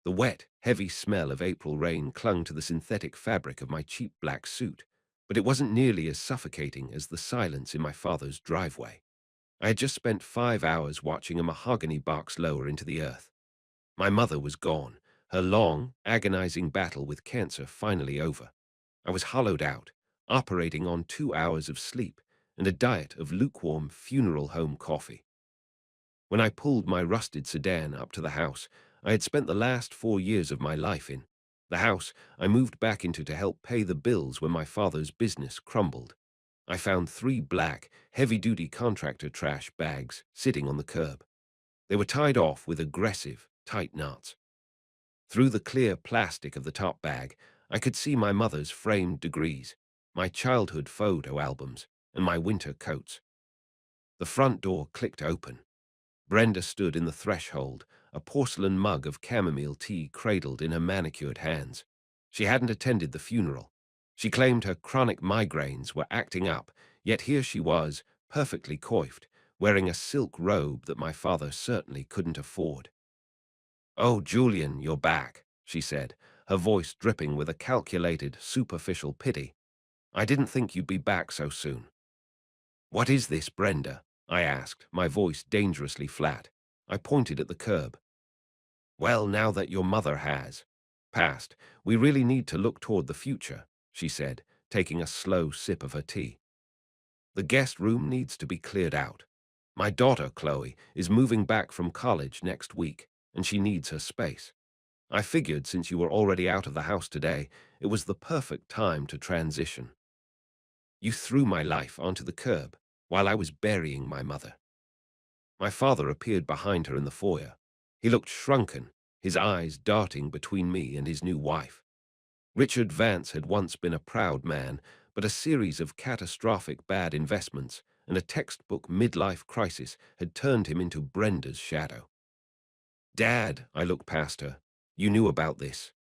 The wet, heavy smell of April rain clung to the synthetic fabric of my cheap black suit, but it wasn't nearly as suffocating as the silence in my father's driveway. I had just spent 5 hours watching a mahogany box lower into the earth. My mother was gone, her long, agonizing battle with cancer finally over. I was hollowed out, operating on 2 hours of sleep and a diet of lukewarm funeral home coffee. When I pulled my rusted sedan up to the house I had spent the last 4 years of my life in, the house I moved back into to help pay the bills when my father's business crumbled, I found 3 black, heavy-duty contractor trash bags sitting on the curb. They were tied off with aggressive, tight knots. Through the clear plastic of the top bag, I could see my mother's framed degrees, my childhood photo albums, and my winter coats. The front door clicked open. Brenda stood in the threshold, a porcelain mug of chamomile tea cradled in her manicured hands. She hadn't attended the funeral. She claimed her chronic migraines were acting up, yet here she was, perfectly coiffed, wearing a silk robe that my father certainly couldn't afford. "Oh, Julian, you're back," she said, her voice dripping with a calculated, superficial pity. "I didn't think you'd be back so soon." "What is this, Brenda?" I asked, my voice dangerously flat. I pointed at the curb. "Well, now that your mother has passed, we really need to look toward the future," she said, taking a slow sip of her tea. "The guest room needs to be cleared out. My daughter, Chloe, is moving back from college next week, and she needs her space. I figured since you were already out of the house today, it was the perfect time to transition. You threw my life onto the curb while I was burying my mother." My father appeared behind her in the foyer. He looked shrunken, his eyes darting between me and his new wife. Richard Vance had once been a proud man, but a series of catastrophic bad investments and a textbook midlife crisis had turned him into Brenda's shadow. "Dad," I looked past her, "you knew about this."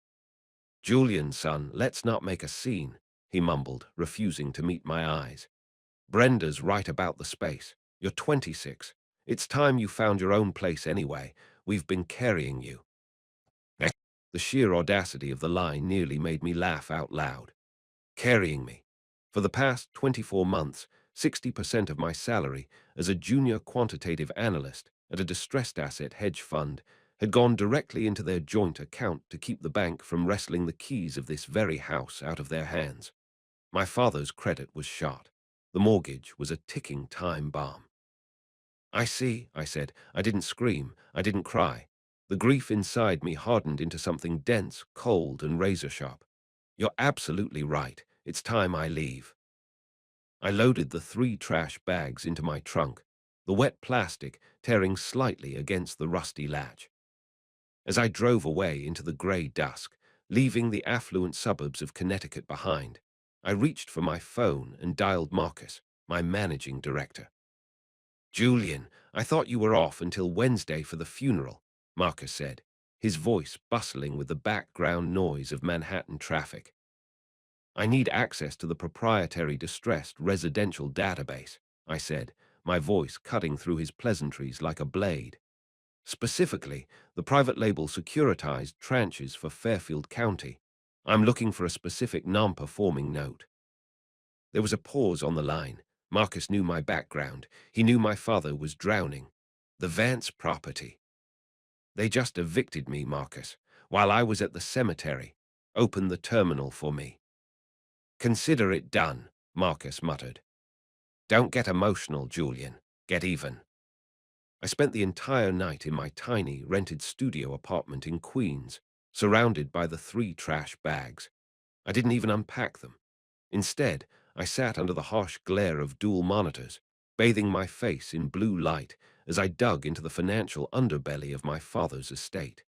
"Julian, son, let's not make a scene," he mumbled, refusing to meet my eyes. "Brenda's right about the space. You're 26. It's time you found your own place anyway. We've been carrying you." The sheer audacity of the line nearly made me laugh out loud. Carrying me. For the past 24 months, 60% of my salary as a junior quantitative analyst at a distressed asset hedge fund had gone directly into their joint account to keep the bank from wresting the keys of this very house out of their hands. My father's credit was shot. The mortgage was a ticking time bomb. "I see," I said. I didn't scream. I didn't cry. The grief inside me hardened into something dense, cold, and razor-sharp. "You're absolutely right. It's time I leave." I loaded the 3 trash bags into my trunk, the wet plastic tearing slightly against the rusty latch. As I drove away into the gray dusk, leaving the affluent suburbs of Connecticut behind, I reached for my phone and dialed Marcus, my managing director. "Julian, I thought you were off until Wednesday for the funeral," Marcus said, his voice bustling with the background noise of Manhattan traffic. "I need access to the proprietary distressed residential database," I said, my voice cutting through his pleasantries like a blade. "Specifically, the private label securitized tranches for Fairfield County. I'm looking for a specific non-performing note." There was a pause on the line. Marcus knew my background. He knew my father was drowning. "The Vance property. They just evicted me, Marcus, while I was at the cemetery. Open the terminal for me." "Consider it done," Marcus muttered. "Don't get emotional, Julian. Get even." I spent the entire night in my tiny, rented studio apartment in Queens, surrounded by the 3 trash bags. I didn't even unpack them. Instead, I sat under the harsh glare of dual monitors, bathing my face in blue light as I dug into the financial underbelly of my father's estate.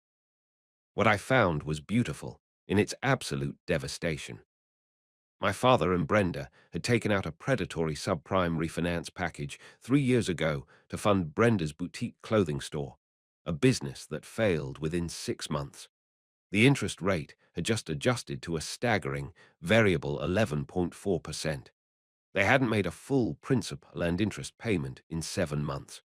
What I found was beautiful in its absolute devastation. My father and Brenda had taken out a predatory subprime refinance package 3 years ago to fund Brenda's boutique clothing store, a business that failed within 6 months. The interest rate had just adjusted to a staggering, variable 11.4%. They hadn't made a full principal and interest payment in 7 months.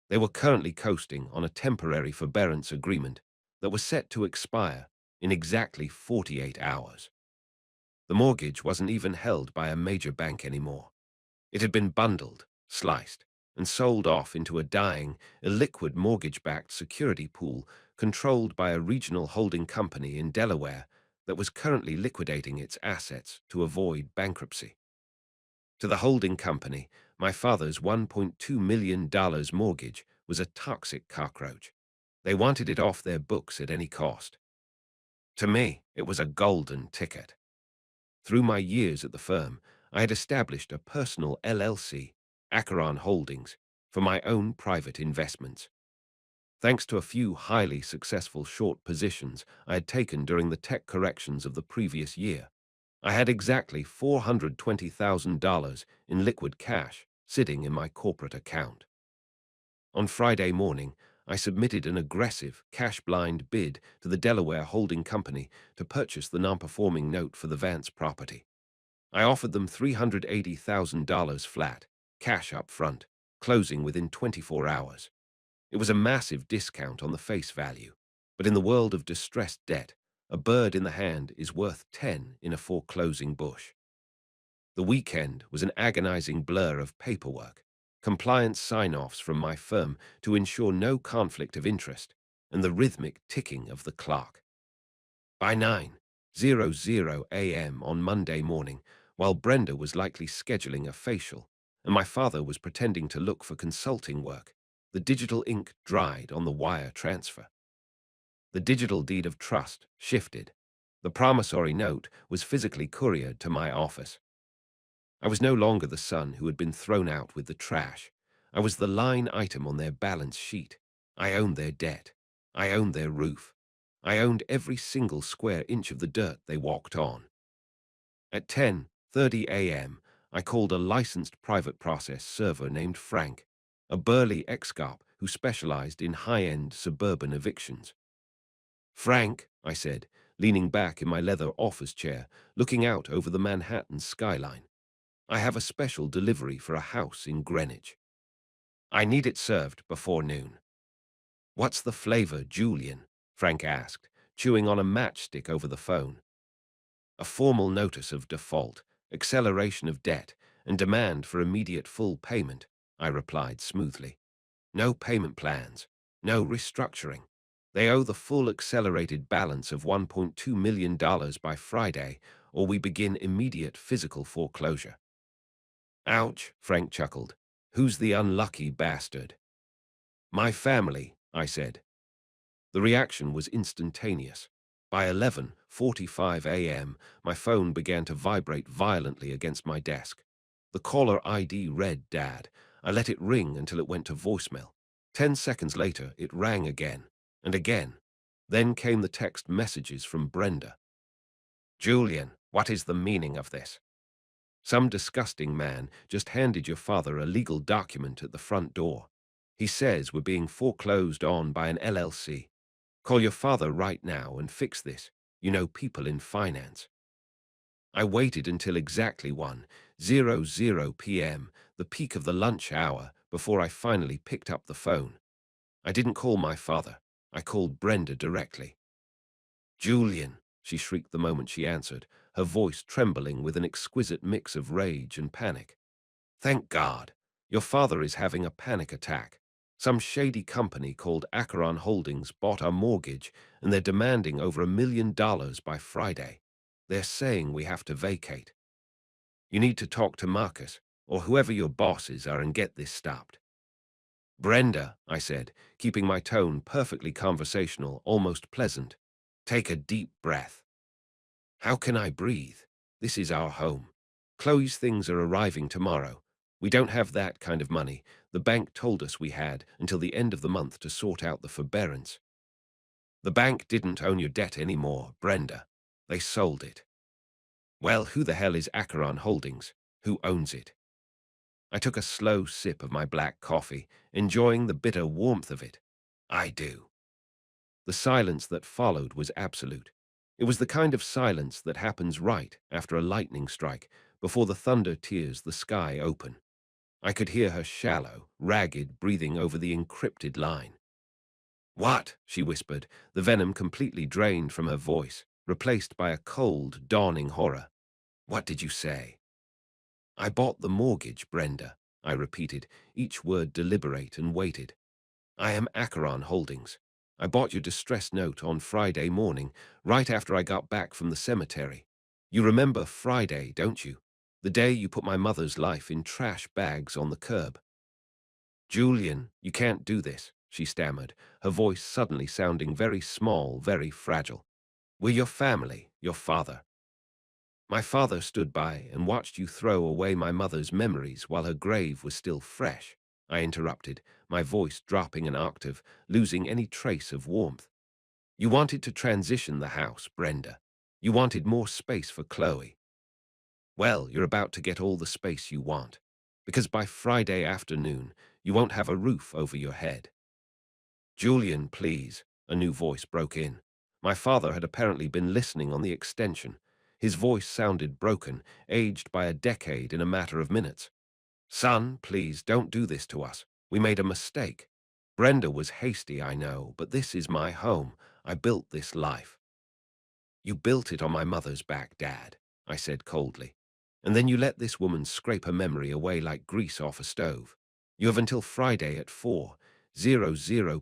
They were currently coasting on a temporary forbearance agreement, that was set to expire in exactly 48 hours. The mortgage wasn't even held by a major bank anymore. It had been bundled, sliced, and sold off into a dying, illiquid mortgage-backed security pool controlled by a regional holding company in Delaware that was currently liquidating its assets to avoid bankruptcy. To the holding company, my father's $1.2 million mortgage was a toxic cockroach. They wanted it off their books at any cost. To me, it was a golden ticket. Through my years at the firm, I had established a personal LLC, Acheron Holdings, for my own private investments. Thanks to a few highly successful short positions I had taken during the tech corrections of the previous year, I had exactly $420,000 in liquid cash sitting in my corporate account. On Friday morning, I submitted an aggressive, cash-blind bid to the Delaware Holding Company to purchase the non-performing note for the Vance property. I offered them $380,000 flat, cash up front, closing within 24 hours. It was a massive discount on the face value, but in the world of distressed debt, a bird in the hand is worth 10 in a foreclosing bush. The weekend was an agonizing blur of paperwork, compliance sign-offs from my firm to ensure no conflict of interest, and the rhythmic ticking of the clock. By 9:00 a.m. on Monday morning, while Brenda was likely scheduling a facial, and my father was pretending to look for consulting work, the digital ink dried on the wire transfer. The digital deed of trust shifted. The promissory note was physically couriered to my office. I was no longer the son who had been thrown out with the trash. I was the line item on their balance sheet. I owned their debt. I owned their roof. I owned every single square inch of the dirt they walked on. At 10:30 a.m., I called a licensed private process server named Frank, a burly ex-cop who specialized in high-end suburban evictions. "Frank," I said, leaning back in my leather office chair, looking out over the Manhattan skyline, "I have a special delivery for a house in Greenwich. I need it served before noon." "What's the flavor, Julian?" Frank asked, chewing on a matchstick over the phone. "A formal notice of default, acceleration of debt, and demand for immediate full payment," I replied smoothly. "No payment plans, no restructuring. They owe the full accelerated balance of $1.2 million by Friday, or we begin immediate physical foreclosure." "Ouch," Frank chuckled. "Who's the unlucky bastard?" "My family," I said. The reaction was instantaneous. By 11:45 a.m., my phone began to vibrate violently against my desk. The caller ID read Dad. I let it ring until it went to voicemail. 10 seconds later, it rang again, and again. Then came the text messages from Brenda. "Julian, what is the meaning of this? Some disgusting man just handed your father a legal document at the front door. He says we're being foreclosed on by an LLC. Call your father right now and fix this. You know people in finance." I waited until exactly 1:00 p.m., the peak of the lunch hour, before I finally picked up the phone. I didn't call my father. I called Brenda directly. "Julian," she shrieked the moment she answered, her voice trembling with an exquisite mix of rage and panic. "Thank God. Your father is having a panic attack. Some shady company called Acheron Holdings bought our mortgage, and they're demanding over $1 million by Friday. They're saying we have to vacate. You need to talk to Marcus, or whoever your bosses are, and get this stopped." "Brenda," I said, keeping my tone perfectly conversational, almost pleasant, "take a deep breath." "How can I breathe? This is our home. Chloe's things are arriving tomorrow. We don't have that kind of money. The bank told us we had until the end of the month to sort out the forbearance." "The bank didn't own your debt anymore, Brenda. They sold it." "Well, who the hell is Acheron Holdings? Who owns it?" I took a slow sip of my black coffee, enjoying the bitter warmth of it. "I do." The silence that followed was absolute. It was the kind of silence that happens right after a lightning strike, before the thunder tears the sky open. I could hear her shallow, ragged breathing over the encrypted line. What? She whispered, the venom completely drained from her voice, replaced by a cold, dawning horror. What did you say? I bought the mortgage, Brenda, I repeated, each word deliberate and weighted. I am Acheron Holdings. I bought your distress note on Friday morning, right after I got back from the cemetery. You remember Friday, don't you? The day you put my mother's life in trash bags on the curb. Julian, you can't do this, she stammered, her voice suddenly sounding very small, very fragile. We're your family, your father. My father stood by and watched you throw away my mother's memories while her grave was still fresh, I interrupted, my voice dropping an octave, losing any trace of warmth. You wanted to transition the house, Brenda. You wanted more space for Chloe. Well, you're about to get all the space you want, because by Friday afternoon, you won't have a roof over your head. Julian, please, a new voice broke in. My father had apparently been listening on the extension. His voice sounded broken, aged by a decade in a matter of minutes. Son, please, don't do this to us. We made a mistake. Brenda was hasty, I know, but this is my home. I built this life. You built it on my mother's back, Dad, I said coldly. And then you let this woman scrape her memory away like grease off a stove. You have until Friday at 4:00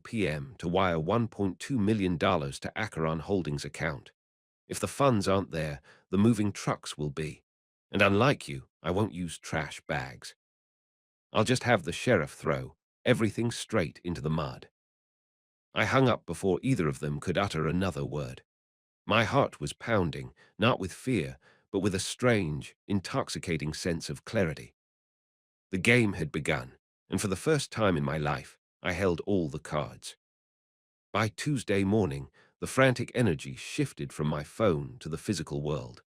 p.m. to wire $1.2 million to Acheron Holdings account. If the funds aren't there, the moving trucks will be. And unlike you, I won't use trash bags. I'll just have the sheriff throw everything straight into the mud. I hung up before either of them could utter another word. My heart was pounding, not with fear, but with a strange, intoxicating sense of clarity. The game had begun, and for the first time in my life, I held all the cards. By Tuesday morning, the frantic energy shifted from my phone to the physical world.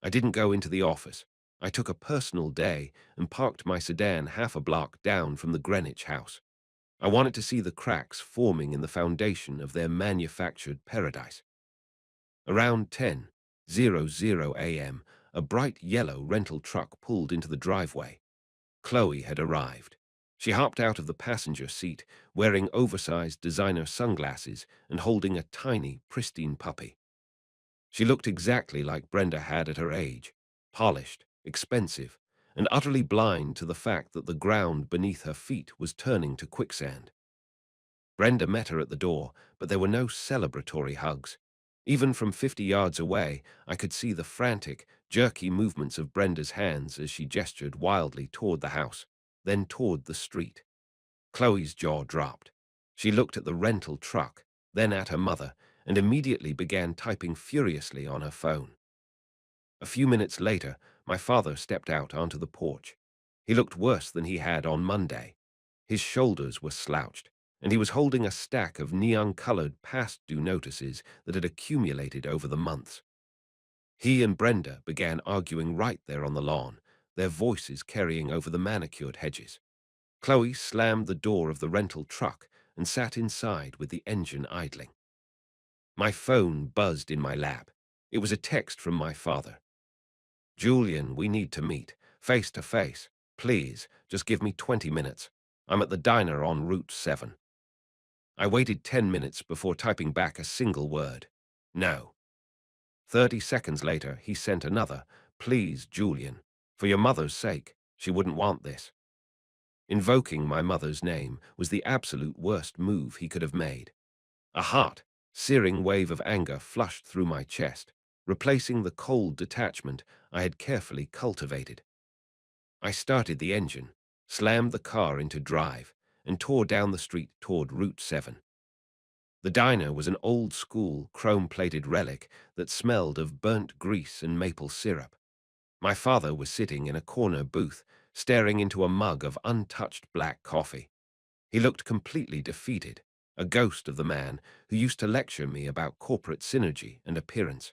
I didn't go into the office. I took a personal day and parked my sedan half a block down from the Greenwich house. I wanted to see the cracks forming in the foundation of their manufactured paradise. Around 10:00 a.m., a bright yellow rental truck pulled into the driveway. Chloe had arrived. She hopped out of the passenger seat, wearing oversized designer sunglasses and holding a tiny, pristine puppy. She looked exactly like Brenda had at her age, polished, expensive, and utterly blind to the fact that the ground beneath her feet was turning to quicksand. Brenda met her at the door, but there were no celebratory hugs. Even from 50 yards away, I could see the frantic, jerky movements of Brenda's hands as she gestured wildly toward the house, then toward the street. Chloe's jaw dropped. She looked at the rental truck, then at her mother, and immediately began typing furiously on her phone. A few minutes later, my father stepped out onto the porch. He looked worse than he had on Monday. His shoulders were slouched, and he was holding a stack of neon-colored past-due notices that had accumulated over the months. He and Brenda began arguing right there on the lawn, their voices carrying over the manicured hedges. Chloe slammed the door of the rental truck and sat inside with the engine idling. My phone buzzed in my lap. It was a text from my father. Julian, we need to meet, face to face. Please, just give me 20 minutes. I'm at the diner on Route 7. I waited 10 minutes before typing back a single word. No. 30 seconds later, he sent another. Please, Julian. For your mother's sake, she wouldn't want this. Invoking my mother's name was the absolute worst move he could have made. A hot, searing wave of anger flushed through my chest, replacing the cold detachment I had carefully cultivated. I started the engine, slammed the car into drive, and tore down the street toward Route 7. The diner was an old-school, chrome-plated relic that smelled of burnt grease and maple syrup. My father was sitting in a corner booth, staring into a mug of untouched black coffee. He looked completely defeated, a ghost of the man who used to lecture me about corporate synergy and appearance.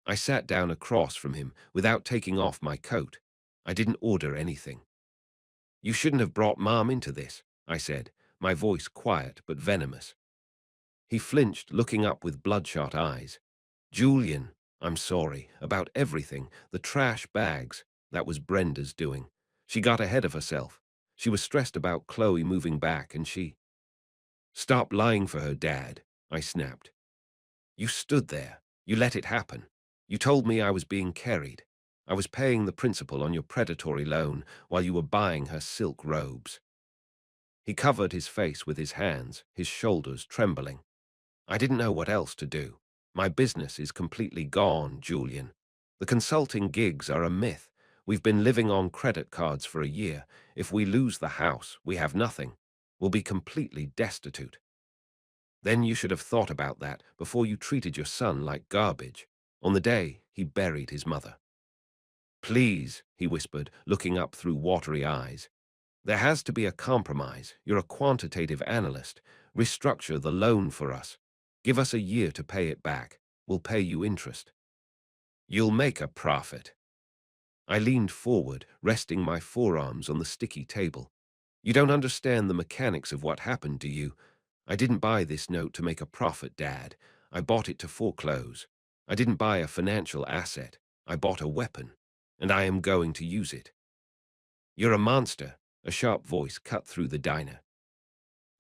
I sat down across from him without taking off my coat. I didn't order anything. You shouldn't have brought Mom into this, I said, my voice quiet but venomous. He flinched, looking up with bloodshot eyes. Julian, I'm sorry, about everything, the trash bags, that was Brenda's doing. She got ahead of herself. She was stressed about Chloe moving back, and she... Stop lying for her, Dad, I snapped. You stood there. You let it happen. You told me I was being carried. I was paying the principal on your predatory loan while you were buying her silk robes. He covered his face with his hands, his shoulders trembling. I didn't know what else to do. My business is completely gone, Julian. The consulting gigs are a myth. We've been living on credit cards for a year. If we lose the house, we have nothing. We'll be completely destitute. Then you should have thought about that before you treated your son like garbage, on the day he buried his mother. Please, he whispered, looking up through watery eyes. There has to be a compromise. You're a quantitative analyst. Restructure the loan for us. Give us a year to pay it back. We'll pay you interest. You'll make a profit. I leaned forward, resting my forearms on the sticky table. You don't understand the mechanics of what happened to you. I didn't buy this note to make a profit, Dad. I bought it to foreclose. I didn't buy a financial asset. I bought a weapon, and I am going to use it. You're a monster, a sharp voice cut through the diner.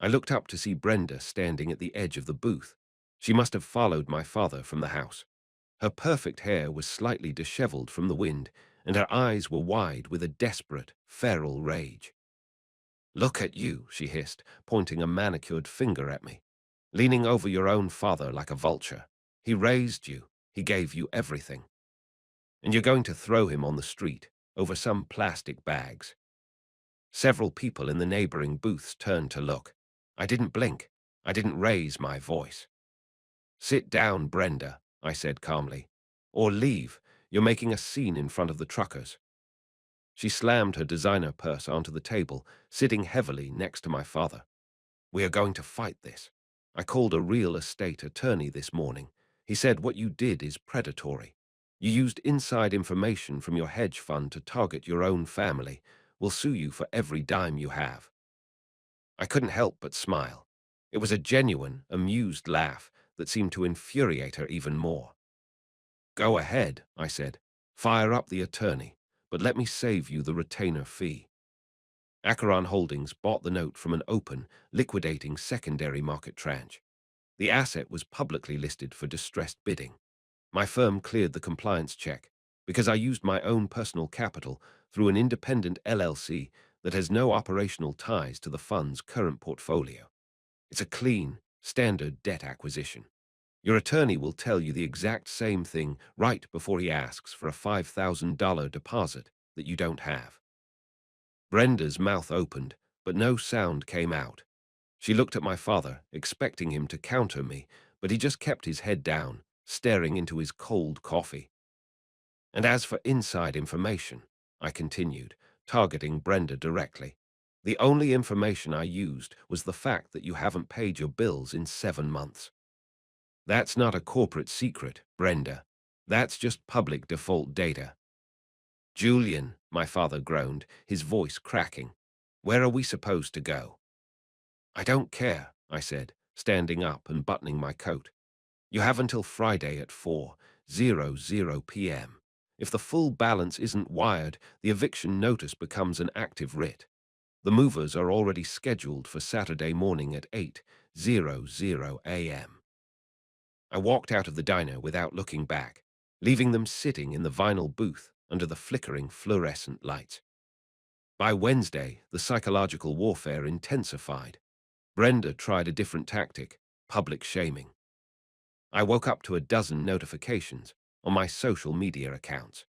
I looked up to see Brenda standing at the edge of the booth. She must have followed my father from the house. Her perfect hair was slightly disheveled from the wind, and her eyes were wide with a desperate, feral rage. Look at you, she hissed, pointing a manicured finger at me. Leaning over your own father like a vulture. He raised you. He gave you everything. And you're going to throw him on the street, over some plastic bags. Several people in the neighboring booths turned to look. I didn't blink. I didn't raise my voice. Sit down, Brenda, I said calmly. Or leave. You're making a scene in front of the truckers. She slammed her designer purse onto the table, sitting heavily next to my father. We are going to fight this. I called a real estate attorney this morning. He said what you did is predatory. You used inside information from your hedge fund to target your own family. We'll sue you for every dime you have. I couldn't help but smile. It was a genuine, amused laugh that seemed to infuriate her even more. Go ahead, I said. Fire up the attorney, but let me save you the retainer fee. Acheron Holdings bought the note from an open, liquidating secondary market tranche. The asset was publicly listed for distressed bidding. My firm cleared the compliance check because I used my own personal capital through an independent LLC that has no operational ties to the fund's current portfolio. It's a clean, standard debt acquisition. Your attorney will tell you the exact same thing right before he asks for a $5,000 deposit that you don't have. Brenda's mouth opened, but no sound came out. She looked at my father, expecting him to counter me, but he just kept his head down, staring into his cold coffee. And as for inside information, I continued, targeting Brenda directly, the only information I used was the fact that you haven't paid your bills in 7 months. That's not a corporate secret, Brenda. That's just public default data. Julian, my father groaned, his voice cracking. Where are we supposed to go? I don't care, I said, standing up and buttoning my coat. You have until Friday at 4:00 p.m. If the full balance isn't wired, the eviction notice becomes an active writ. The movers are already scheduled for Saturday morning at 8:00 a.m. I walked out of the diner without looking back, leaving them sitting in the vinyl booth under the flickering fluorescent lights. By Wednesday, the psychological warfare intensified. Brenda tried a different tactic, public shaming. I woke up to a dozen notifications on my social media accounts.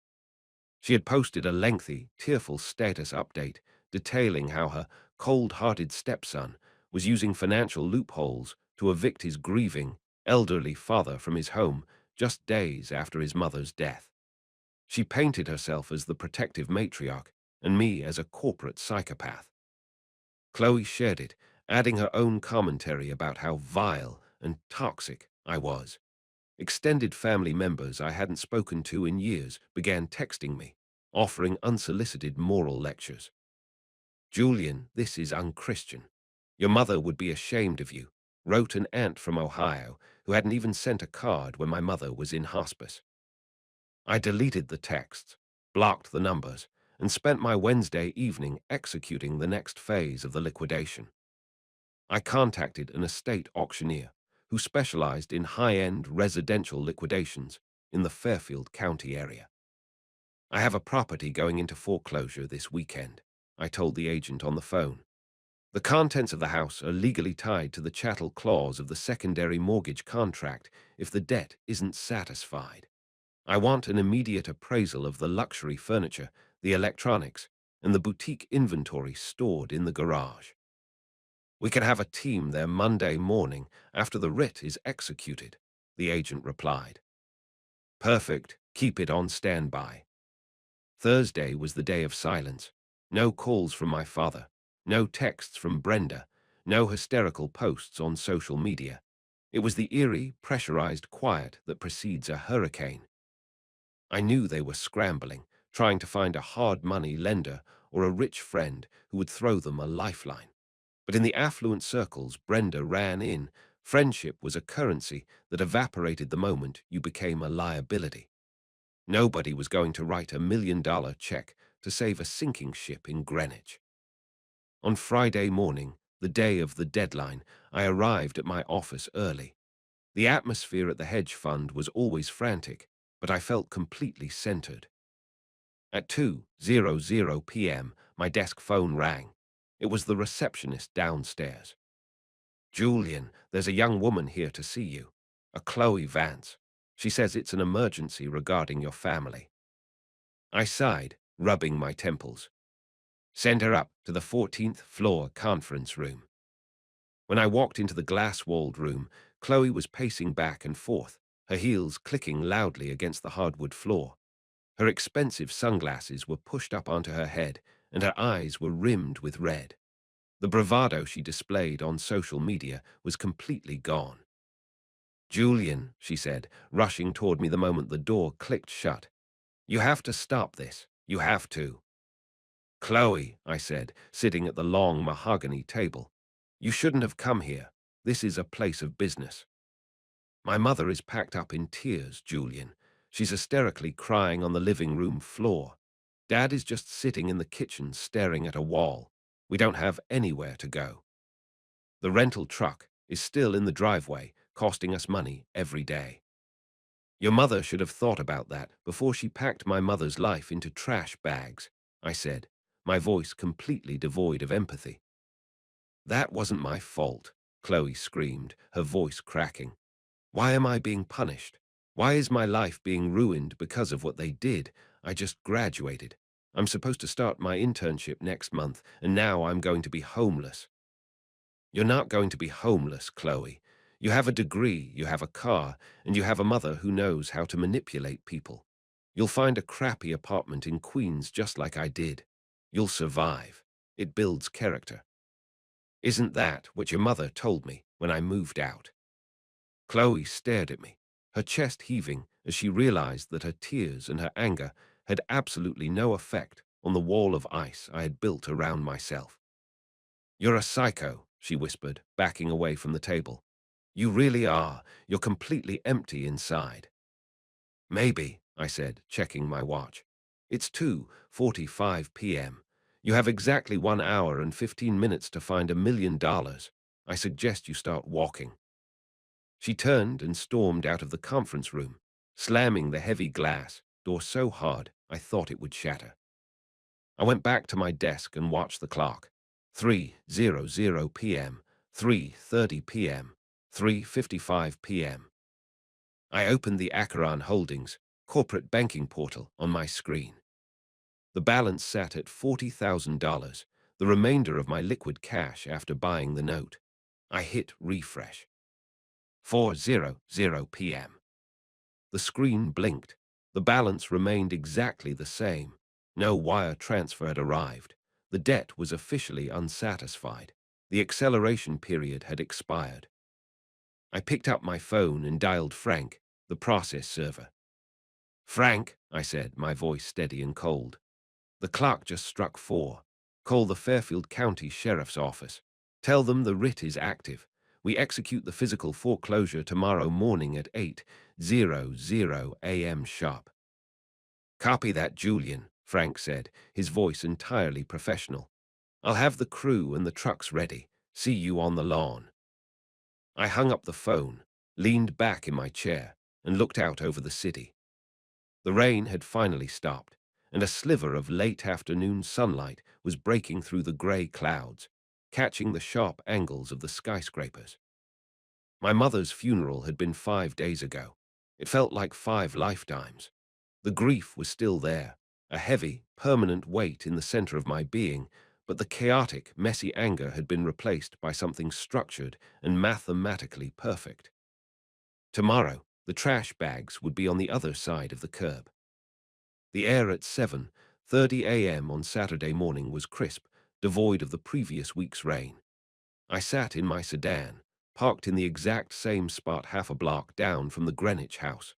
She had posted a lengthy, tearful status update detailing how her cold-hearted stepson was using financial loopholes to evict his grieving, elderly father from his home just days after his mother's death. She painted herself as the protective matriarch and me as a corporate psychopath. Chloe shared it, adding her own commentary about how vile and toxic I was. Extended family members I hadn't spoken to in years began texting me, offering unsolicited moral lectures. Julian, this is unchristian. Your mother would be ashamed of you, wrote an aunt from Ohio who hadn't even sent a card when my mother was in hospice. I deleted the texts, blocked the numbers, and spent my Wednesday evening executing the next phase of the liquidation. I contacted an estate auctioneer who specialized in high-end residential liquidations in the Fairfield County area. I have a property going into foreclosure this weekend, I told the agent on the phone. The contents of the house are legally tied to the chattel clause of the secondary mortgage contract if the debt isn't satisfied. I want an immediate appraisal of the luxury furniture, the electronics, and the boutique inventory stored in the garage. We can have a team there Monday morning after the writ is executed, the agent replied. Perfect. Keep it on standby. Thursday was the day of silence. No calls from my father, no texts from Brenda, no hysterical posts on social media. It was the eerie, pressurized quiet that precedes a hurricane. I knew they were scrambling, trying to find a hard money lender or a rich friend who would throw them a lifeline. But in the affluent circles Brenda ran in, friendship was a currency that evaporated the moment you became a liability. Nobody was going to write $1 million check to save a sinking ship in Greenwich. On Friday morning, the day of the deadline, I arrived at my office early. The atmosphere at the hedge fund was always frantic, but I felt completely centered. At 2:00 p.m., my desk phone rang. It was the receptionist downstairs. Julian, there's a young woman here to see you. A Chloe Vance. She says it's an emergency regarding your family. I sighed, rubbing my temples. Send her up to the 14th floor conference room. When I walked into the glass-walled room, Chloe was pacing back and forth, her heels clicking loudly against the hardwood floor. Her expensive sunglasses were pushed up onto her head, and her eyes were rimmed with red. The bravado she displayed on social media was completely gone. Julian, she said, rushing toward me the moment the door clicked shut. You have to stop this. You have to. Chloe, I said, sitting at the long mahogany table. You shouldn't have come here. This is a place of business. My mother is packed up in tears, Julian. She's hysterically crying on the living room floor. Dad is just sitting in the kitchen staring at a wall. We don't have anywhere to go. The rental truck is still in the driveway, costing us money every day. Your mother should have thought about that before she packed my mother's life into trash bags, I said, my voice completely devoid of empathy. That wasn't my fault, Chloe screamed, her voice cracking. Why am I being punished? Why is my life being ruined because of what they did? I just graduated. I'm supposed to start my internship next month, and now I'm going to be homeless. You're not going to be homeless, Chloe. You have a degree, you have a car, and you have a mother who knows how to manipulate people. You'll find a crappy apartment in Queens just like I did. You'll survive. It builds character. Isn't that what your mother told me when I moved out? Chloe stared at me, her chest heaving as she realized that her tears and her anger had absolutely no effect on the wall of ice I had built around myself. You're a psycho, she whispered, backing away from the table. You really are. You're completely empty inside. Maybe, I said, checking my watch. It's 2:45 p.m. You have exactly 1 hour and 15 minutes to find $1 million. I suggest you start walking. She turned and stormed out of the conference room, slamming the heavy glass door so hard I thought it would shatter. I went back to my desk and watched the clock. 3:00 p.m., 3:30 p.m., 3:55 p.m. I opened the Acheron Holdings corporate banking portal on my screen. The balance sat at $40,000, the remainder of my liquid cash after buying the note. I hit refresh. 4:00 p.m. The screen blinked. The balance remained exactly the same. No wire transfer had arrived. The debt was officially unsatisfied. The acceleration period had expired. I picked up my phone and dialed Frank, the process server. Frank, I said, my voice steady and cold. The clock just struck 4. Call the Fairfield County Sheriff's Office. Tell them the writ is active. We execute the physical foreclosure tomorrow morning at 8:00 a.m. sharp. Copy that, Julian, Frank said, his voice entirely professional. I'll have the crew and the trucks ready. See you on the lawn. I hung up the phone, leaned back in my chair, and looked out over the city. The rain had finally stopped, and a sliver of late afternoon sunlight was breaking through the grey clouds, catching the sharp angles of the skyscrapers. My mother's funeral had been 5 days ago. It felt like 5 lifetimes. The grief was still there, a heavy, permanent weight in the center of my being, but the chaotic, messy anger had been replaced by something structured and mathematically perfect. Tomorrow, the trash bags would be on the other side of the curb. The air at 7:30 a.m. on Saturday morning was crisp, devoid of the previous week's rain. I sat in my sedan, parked in the exact same spot half a block down from the Greenwich house.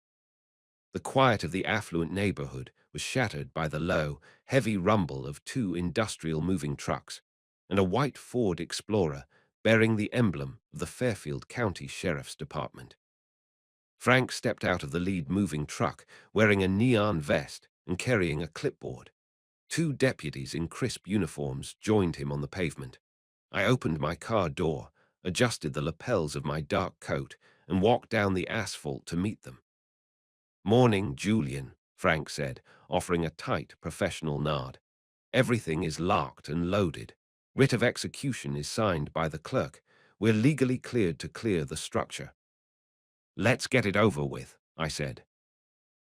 The quiet of the affluent neighborhood was shattered by the low, heavy rumble of two industrial moving trucks and a white Ford Explorer bearing the emblem of the Fairfield County Sheriff's Department. Frank stepped out of the lead moving truck, wearing a neon vest and carrying a clipboard. Two deputies in crisp uniforms joined him on the pavement. I opened my car door, adjusted the lapels of my dark coat, and walked down the asphalt to meet them. "Morning, Julian," Frank said, offering a tight, professional nod. "Everything is locked and loaded. Writ of execution is signed by the clerk. We're legally cleared to clear the structure." "Let's get it over with," I said.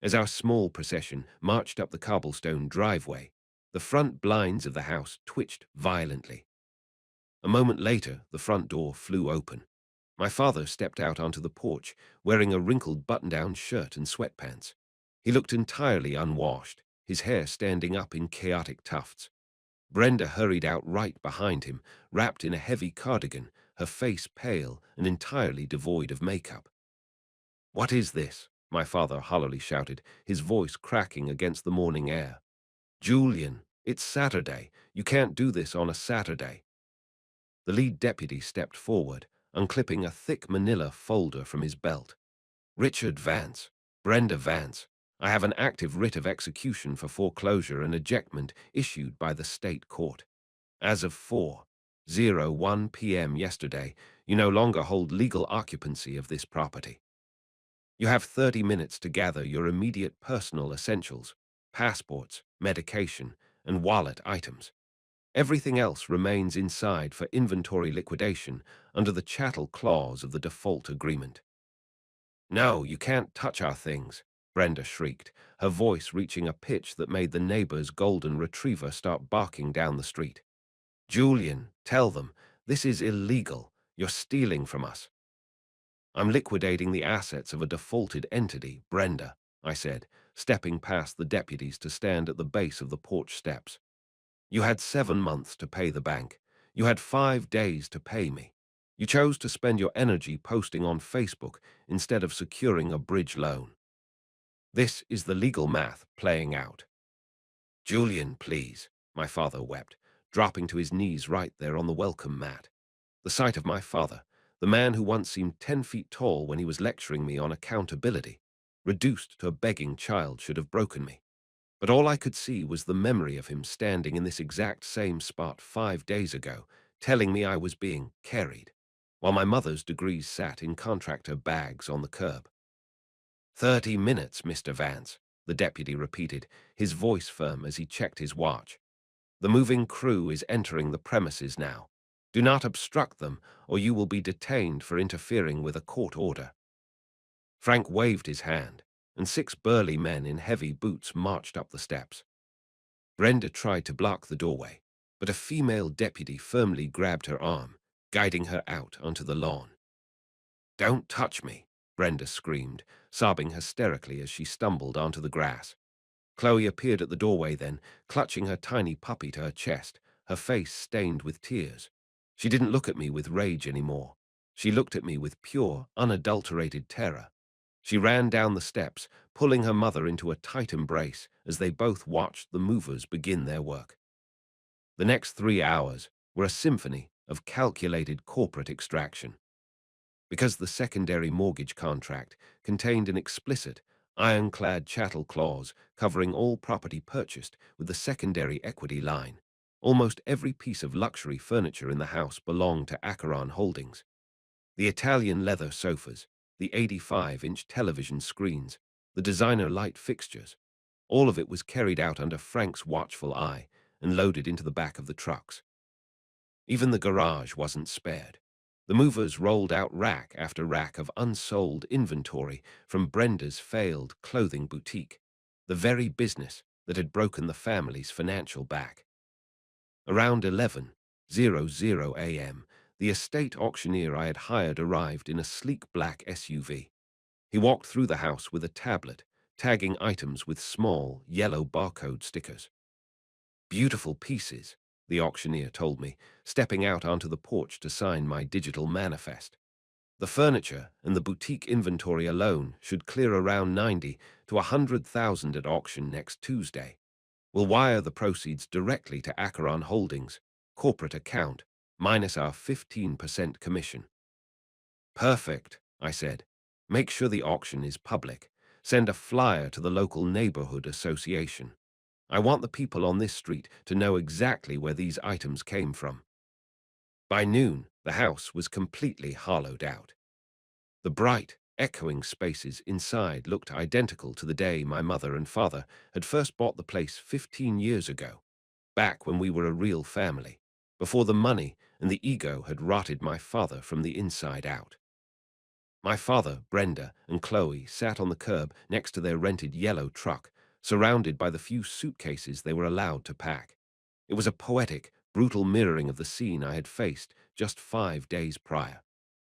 As our small procession marched up the cobblestone driveway, the front blinds of the house twitched violently. A moment later, the front door flew open. My father stepped out onto the porch, wearing a wrinkled button-down shirt and sweatpants. He looked entirely unwashed, his hair standing up in chaotic tufts. Brenda hurried out right behind him, wrapped in a heavy cardigan, her face pale and entirely devoid of makeup. "What is this?" my father hollowly shouted, his voice cracking against the morning air. "Julian, it's Saturday. You can't do this on a Saturday." The lead deputy stepped forward, unclipping a thick manila folder from his belt. "Richard Vance, Brenda Vance, I have an active writ of execution for foreclosure and ejectment issued by the state court. As of 4:01 p.m. yesterday, you no longer hold legal occupancy of this property. You have 30 minutes to gather your immediate personal essentials, passports, medication, and wallet items. Everything else remains inside for inventory liquidation under the chattel clause of the default agreement." "No, you can't touch our things," Brenda shrieked, her voice reaching a pitch that made the neighbor's golden retriever start barking down the street. "Julian, tell them, this is illegal. You're stealing from us." "I'm liquidating the assets of a defaulted entity, Brenda," I said, stepping past the deputies to stand at the base of the porch steps. "You had 7 months to pay the bank. You had 5 days to pay me. You chose to spend your energy posting on Facebook instead of securing a bridge loan. This is the legal math playing out." "Julian, please," my father wept, dropping to his knees right there on the welcome mat. The sight of my father, the man who once seemed 10 feet tall when he was lecturing me on accountability, reduced to a begging child, should have broken me. But all I could see was the memory of him standing in this exact same spot 5 days ago, telling me I was being carried, while my mother's degrees sat in contractor bags on the curb. "30 minutes, Mr. Vance," the deputy repeated, his voice firm as he checked his watch. "The moving crew is entering the premises now. Do not obstruct them, or you will be detained for interfering with a court order." Frank waved his hand, and 6 burly men in heavy boots marched up the steps. Brenda tried to block the doorway, but a female deputy firmly grabbed her arm, guiding her out onto the lawn. "Don't touch me," Brenda screamed, sobbing hysterically as she stumbled onto the grass. Chloe appeared at the doorway then, clutching her tiny puppy to her chest, her face stained with tears. She didn't look at me with rage anymore. She looked at me with pure, unadulterated terror. She ran down the steps, pulling her mother into a tight embrace as they both watched the movers begin their work. The next 3 hours were a symphony of calculated corporate extraction. Because the secondary mortgage contract contained an explicit, ironclad chattel clause covering all property purchased with the secondary equity line, Almost every piece of luxury furniture in the house belonged to Acheron Holdings. The Italian leather sofas, the 85-inch television screens, the designer light fixtures. All of it was carried out under Frank's watchful eye and loaded into the back of the trucks. Even the garage wasn't spared. The movers rolled out rack after rack of unsold inventory from Brenda's failed clothing boutique, the very business that had broken the family's financial back. Around 11:00 a.m., the estate auctioneer I had hired arrived in a sleek black SUV. He walked through the house with a tablet, tagging items with small, yellow barcode stickers. Beautiful pieces, the auctioneer told me, stepping out onto the porch to sign my digital manifest. The furniture and the boutique inventory alone should clear around 90 to 100,000 at auction next Tuesday. We'll wire the proceeds directly to Acheron Holdings, corporate account, minus our 15% commission. Perfect, I said. Make sure the auction is public. Send a flyer to the local neighborhood association. I want the people on this street to know exactly where these items came from. By noon, the house was completely hollowed out. The bright, echoing spaces inside looked identical to the day my mother and father had first bought the place 15 years ago, back when we were a real family, before the money and the ego had rotted my father from the inside out. My father, Brenda, and Chloe sat on the curb next to their rented yellow truck, surrounded by the few suitcases they were allowed to pack. It was a poetic, brutal mirroring of the scene I had faced just 5 days prior.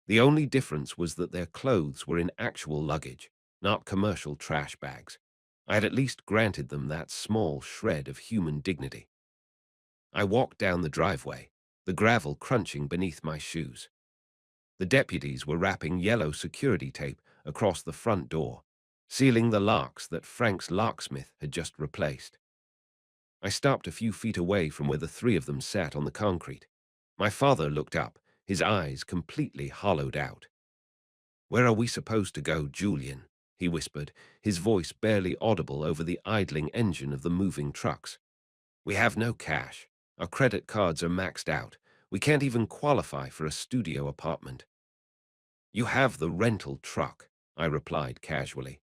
The only difference was that their clothes were in actual luggage, not commercial trash bags. I had at least granted them that small shred of human dignity. I walked down the driveway, the gravel crunching beneath my shoes. The deputies were wrapping yellow security tape across the front door, sealing the locks that Frank's locksmith had just replaced. I stopped a few feet away from where the three of them sat on the concrete. My father looked up, his eyes completely hollowed out. "Where are we supposed to go, Julian?" he whispered, his voice barely audible over the idling engine of the moving trucks. "We have no cash. Our credit cards are maxed out. We can't even qualify for a studio apartment." "You have the rental truck," I replied casually.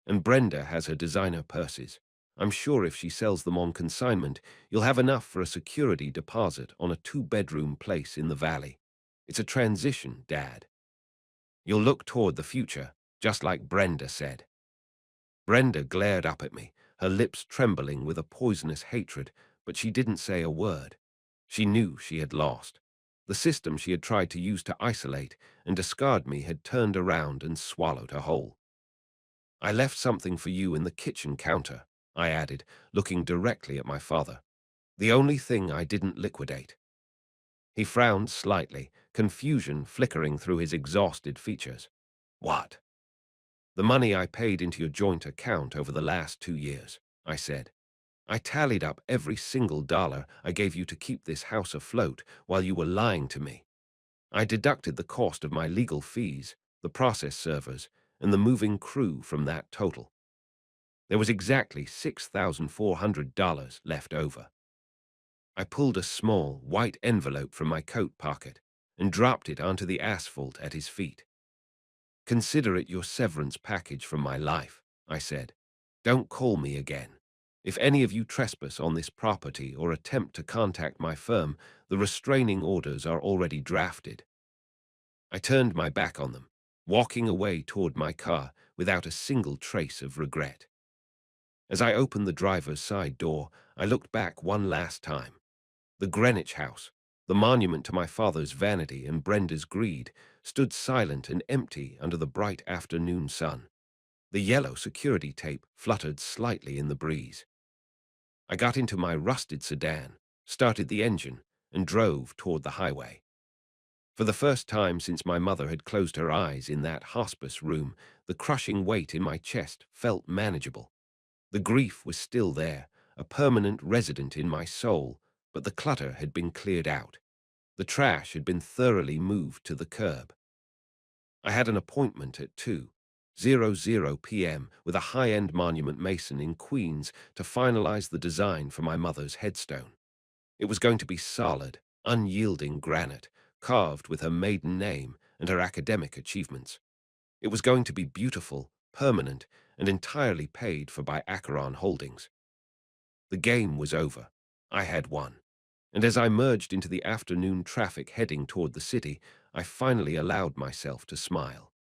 "And Brenda has her designer purses. I'm sure if she sells them on consignment, you'll have enough for a security deposit on a 2-bedroom place in the valley. It's a transition, Dad. You'll look toward the future, just like Brenda said." Brenda glared up at me, her lips trembling with a poisonous hatred, but she didn't say a word. She knew she had lost. The system she had tried to use to isolate and discard me had turned around and swallowed her whole. "I left something for you in the kitchen counter," I added, looking directly at my father. "The only thing I didn't liquidate." He frowned slightly, confusion flickering through his exhausted features. "What?" "The money I paid into your joint account over the last 2 years," I said. "I tallied up every single dollar I gave you to keep this house afloat while you were lying to me. I deducted the cost of my legal fees, the process servers, and the moving crew from that total. There was exactly $6,400 left over." I pulled a small, white envelope from my coat pocket and dropped it onto the asphalt at his feet. "Consider it your severance package from my life," I said. "Don't call me again. If any of you trespass on this property or attempt to contact my firm, the restraining orders are already drafted." I turned my back on them, walking away toward my car without a single trace of regret. As I opened the driver's side door, I looked back one last time. The Greenwich House, the monument to my father's vanity and Brenda's greed, stood silent and empty under the bright afternoon sun. The yellow security tape fluttered slightly in the breeze. I got into my rusted sedan, started the engine, and drove toward the highway. For the first time since my mother had closed her eyes in that hospice room, the crushing weight in my chest felt manageable. The grief was still there, a permanent resident in my soul, but the clutter had been cleared out. The trash had been thoroughly moved to the curb. I had an appointment at 2:00 p.m. with a high-end monument mason in Queens to finalize the design for my mother's headstone. It was going to be solid, unyielding granite, carved with her maiden name and her academic achievements. It was going to be beautiful, permanent, and entirely paid for by Acheron Holdings. The game was over. I had won. And as I merged into the afternoon traffic heading toward the city, I finally allowed myself to smile.